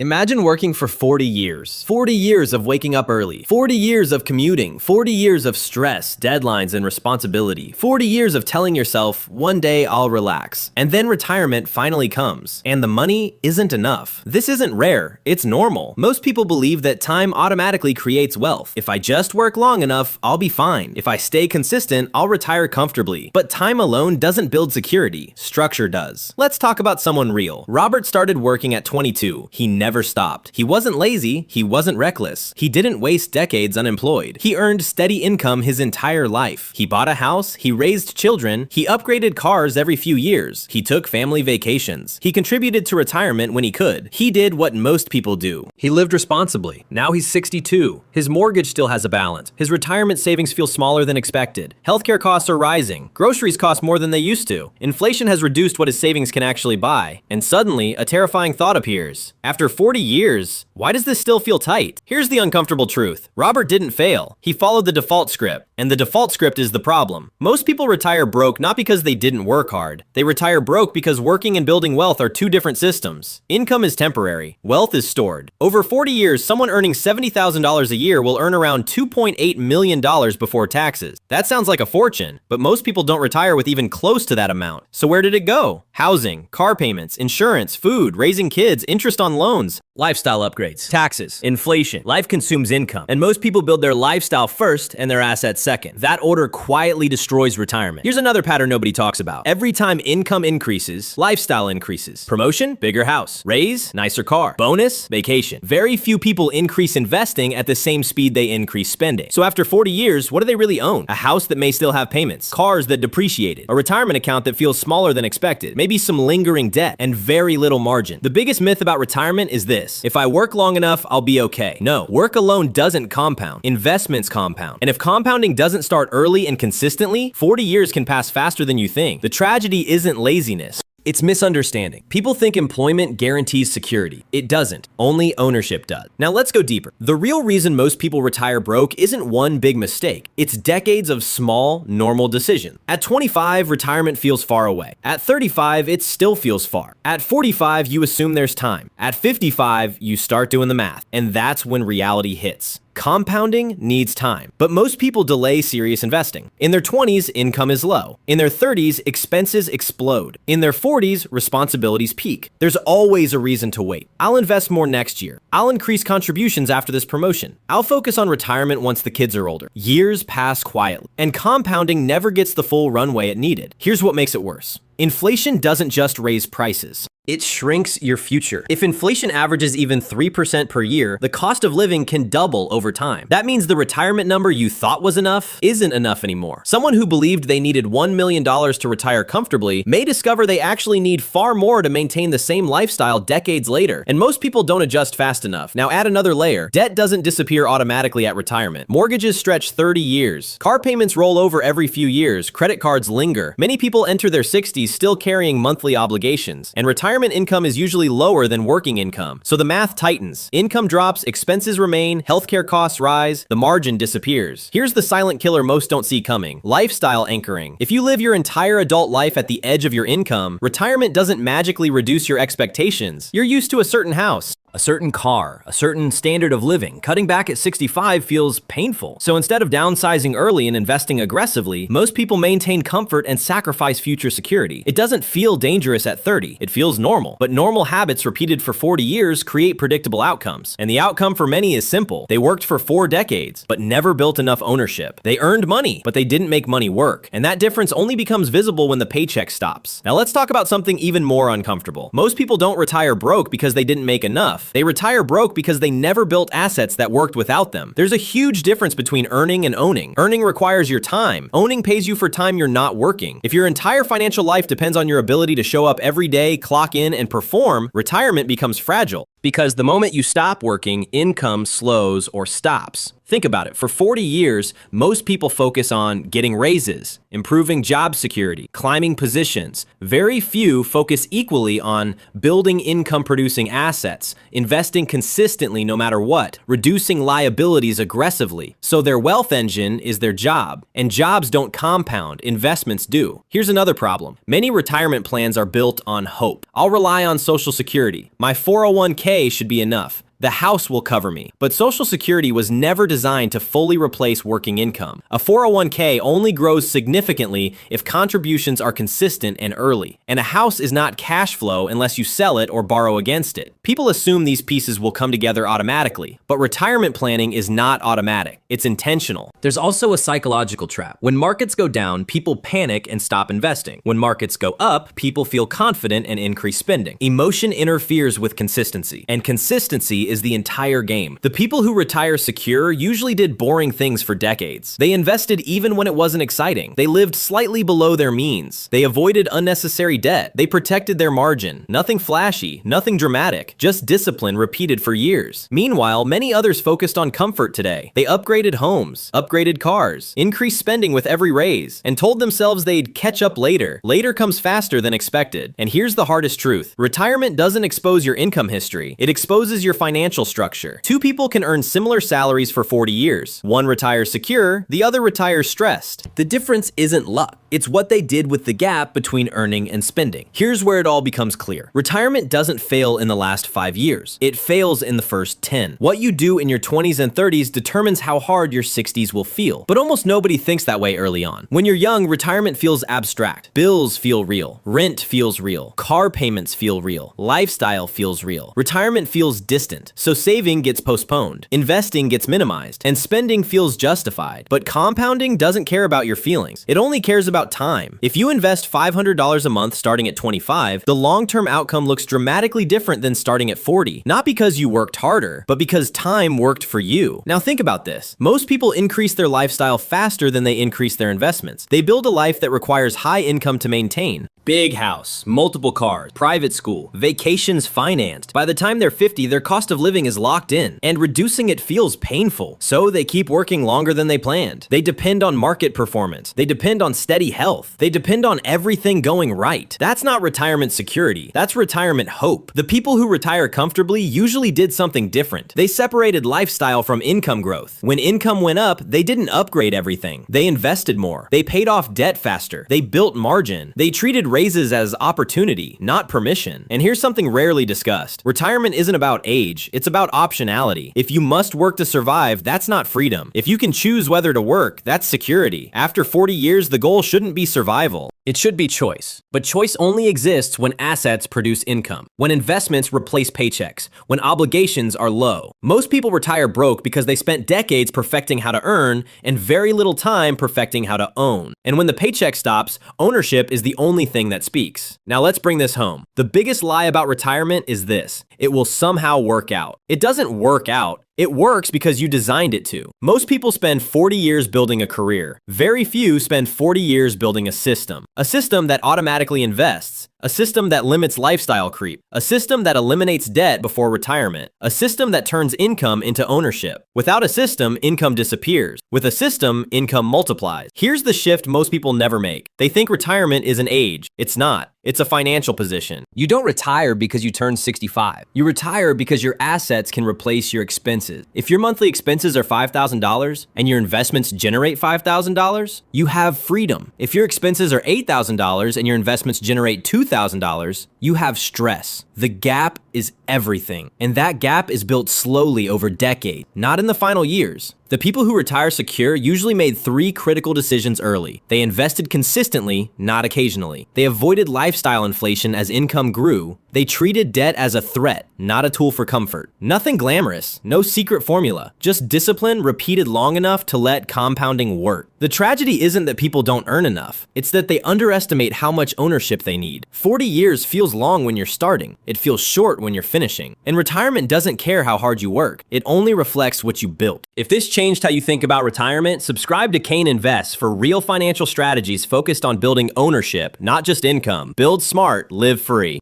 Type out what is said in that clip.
Imagine working for 40 years. 40 years of waking up early. 40 years of commuting. 40 years of stress, deadlines, and responsibility. 40 years of telling yourself, one day I'll relax. And then retirement finally comes. And the money isn't enough. This isn't rare. It's normal. Most people believe that time automatically creates wealth. If I just work long enough, I'll be fine. If I stay consistent, I'll retire comfortably. But time alone doesn't build security. Structure does. Let's talk about someone real. Robert started working at 22. He never stopped. He wasn't lazy, he wasn't reckless. He didn't waste decades unemployed. He earned steady income his entire life. He bought a house, he raised children, he upgraded cars every few years. He took family vacations. He contributed to retirement when he could. He did what most people do. He lived responsibly. Now he's 62. His mortgage still has a balance. His retirement savings feel smaller than expected. Healthcare costs are rising. Groceries cost more than they used to. Inflation has reduced what his savings can actually buy. And suddenly, a terrifying thought appears. After 40 years, why does this still feel tight? Here's the uncomfortable truth. Robert didn't fail. He followed the default script, and the default script is the problem. Most people retire broke not because they didn't work hard. They retire broke because working and building wealth are two different systems. Income is temporary. Wealth is stored. Over 40 years, someone earning $70,000 a year will earn around $2.8 million before taxes. That sounds like a fortune, but most people don't retire with even close to that amount. So where did it go? Housing, car payments, insurance, food, raising kids, interest on loans, lifestyle upgrades, taxes, inflation. Life consumes income, and most people build their lifestyle first and their assets second. That order quietly destroys retirement. Here's another pattern nobody talks about. Every time income increases, lifestyle increases. Promotion, bigger house. Raise, nicer car. Bonus, vacation. Very few people increase investing at the same speed they increase spending. So after 40 years, what do they really own? A house that may still have payments, cars that depreciated, a retirement account that feels smaller than expected, maybe some lingering debt, and very little margin. The biggest myth about retirement is this: if I work long enough, I'll be okay. No, work alone doesn't compound. Investments compound. And if compounding doesn't start early and consistently, 40 years can pass faster than you think. The tragedy isn't laziness. It's misunderstanding. People think employment guarantees security. It doesn't. Only ownership does. Now let's go deeper. The real reason most people retire broke isn't one big mistake. It's decades of small, normal decisions. At 25, retirement feels far away. At 35, it still feels far. At 45, you assume there's time. At 55, you start doing the math. And that's when reality hits. Compounding needs time, but most people delay serious investing. In their 20s, income is low. In their 30s, expenses explode. In their 40s, responsibilities peak. There's always a reason to wait. I'll invest more next year. I'll increase contributions after this promotion. I'll focus on retirement once the kids are older. Years pass quietly, and compounding never gets the full runway it needed. Here's what makes it worse. Inflation doesn't just raise prices. It shrinks your future. If inflation averages even 3% per year, the cost of living can double over time. That means the retirement number you thought was enough isn't enough anymore. Someone who believed they needed $1 million to retire comfortably may discover they actually need far more to maintain the same lifestyle decades later. And most people don't adjust fast enough. Now add another layer. Debt doesn't disappear automatically at retirement. Mortgages stretch 30 years. Car payments roll over every few years. Credit cards linger. Many people enter their 60s still carrying monthly obligations. And retirement income is usually lower than working income. So the math tightens. Income drops, expenses remain, healthcare costs rise, the margin disappears. Here's the silent killer most don't see coming: lifestyle anchoring. If you live your entire adult life at the edge of your income, retirement doesn't magically reduce your expectations. You're used to a certain house, a certain car, a certain standard of living. Cutting back at 65 feels painful. So instead of downsizing early and investing aggressively, most people maintain comfort and sacrifice future security. It doesn't feel dangerous at 30. It feels normal. But normal habits repeated for 40 years create predictable outcomes. And the outcome for many is simple. They worked for 4 decades, but never built enough ownership. They earned money, but they didn't make money work. And that difference only becomes visible when the paycheck stops. Now let's talk about something even more uncomfortable. Most people don't retire broke because they didn't make enough. They retire broke because they never built assets that worked without them. There's a huge difference between earning and owning. Earning requires your time. Owning pays you for time you're not working. If your entire financial life depends on your ability to show up every day, clock in, and perform, retirement becomes fragile. Because the moment you stop working, income slows or stops. Think about it. For 40 years, most people focus on getting raises, improving job security, climbing positions. Very few focus equally on building income-producing assets, investing consistently no matter what, reducing liabilities aggressively. So their wealth engine is their job. And jobs don't compound, investments do. Here's another problem. Many retirement plans are built on hope. I'll rely on Social Security. My 401k 401k should be enough. The house will cover me. But Social Security was never designed to fully replace working income. A 401k only grows significantly if contributions are consistent and early. And a house is not cash flow unless you sell it or borrow against it. People assume these pieces will come together automatically, but retirement planning is not automatic. It's intentional. There's also a psychological trap. When markets go down, people panic and stop investing. When markets go up, people feel confident and increase spending. Emotion interferes with consistency, and consistency is the entire game. The people who retire secure usually did boring things for decades. They invested even when it wasn't exciting. They lived slightly below their means. They avoided unnecessary debt. They protected their margin. Nothing flashy, nothing dramatic, just discipline repeated for years. Meanwhile, many others focused on comfort today. They upgraded homes, upgraded cars, increased spending with every raise, and told themselves they'd catch up later. Later comes faster than expected. And here's the hardest truth. Retirement doesn't expose your income history. It exposes your financial structure. Two people can earn similar salaries for 40 years. One retires secure, the other retires stressed. The difference isn't luck. It's what they did with the gap between earning and spending. Here's where it all becomes clear. Retirement doesn't fail in the last 5 years. It fails in the first 10. What you do in your 20s and 30s determines how hard your 60s will feel. But almost nobody thinks that way early on. When you're young, retirement feels abstract. Bills feel real. Rent feels real. Car payments feel real. Lifestyle feels real. Retirement feels distant. So saving gets postponed, investing gets minimized, and spending feels justified. But compounding doesn't care about your feelings. It only cares about time. If you invest $500 a month starting at 25, the long-term outcome looks dramatically different than starting at 40. Not because you worked harder, but because time worked for you. Now think about this. Most people increase their lifestyle faster than they increase their investments. They build a life that requires high income to maintain. Big house, multiple cars, private school, vacations financed. By the time they're 50, their cost of living is locked in, and reducing it feels painful. So they keep working longer than they planned. They depend on market performance. They depend on steady health. They depend on everything going right. That's not retirement security. That's retirement hope. The people who retire comfortably usually did something different. They separated lifestyle from income growth. When income went up, they didn't upgrade everything. They invested more. They paid off debt faster. They built margin. They treated raises as opportunity, not permission. And here's something rarely discussed. Retirement isn't about age, it's about optionality. If you must work to survive, that's not freedom. If you can choose whether to work, that's security. After 40 years, the goal shouldn't be survival. It should be choice. But choice only exists when assets produce income, when investments replace paychecks, when obligations are low. Most people retire broke because they spent decades perfecting how to earn and very little time perfecting how to own. And when the paycheck stops, ownership is the only thing that speaks. Now let's bring this home. The biggest lie about retirement is this: it will somehow work out. It doesn't work out. It works because you designed it to. Most people spend 40 years building a career. Very few spend 40 years building a system. A system that automatically invests. A system that limits lifestyle creep. A system that eliminates debt before retirement. A system that turns income into ownership. Without a system, income disappears. With a system, income multiplies. Here's the shift most people never make. They think retirement is an age. It's not. It's a financial position. You don't retire because you turn 65. You retire because your assets can replace your expenses. If your monthly expenses are $5,000 and your investments generate $5,000, you have freedom. If your expenses are $8,000 and your investments generate $2,000, you have stress. The gap is everything. And that gap is built slowly over decades, not in the final years. The people who retire secure usually made 3 critical decisions early. They invested consistently, not occasionally. They avoided lifestyle inflation as income grew. They treated debt as a threat, not a tool for comfort. Nothing glamorous, no secret formula, just discipline repeated long enough to let compounding work. The tragedy isn't that people don't earn enough. It's that they underestimate how much ownership they need. 40 years feels long when you're starting. It feels short when you're finishing. And retirement doesn't care how hard you work. It only reflects what you built. If this changed how you think about retirement, subscribe to Kane Invests for real financial strategies focused on building ownership, not just income. Build smart, live free.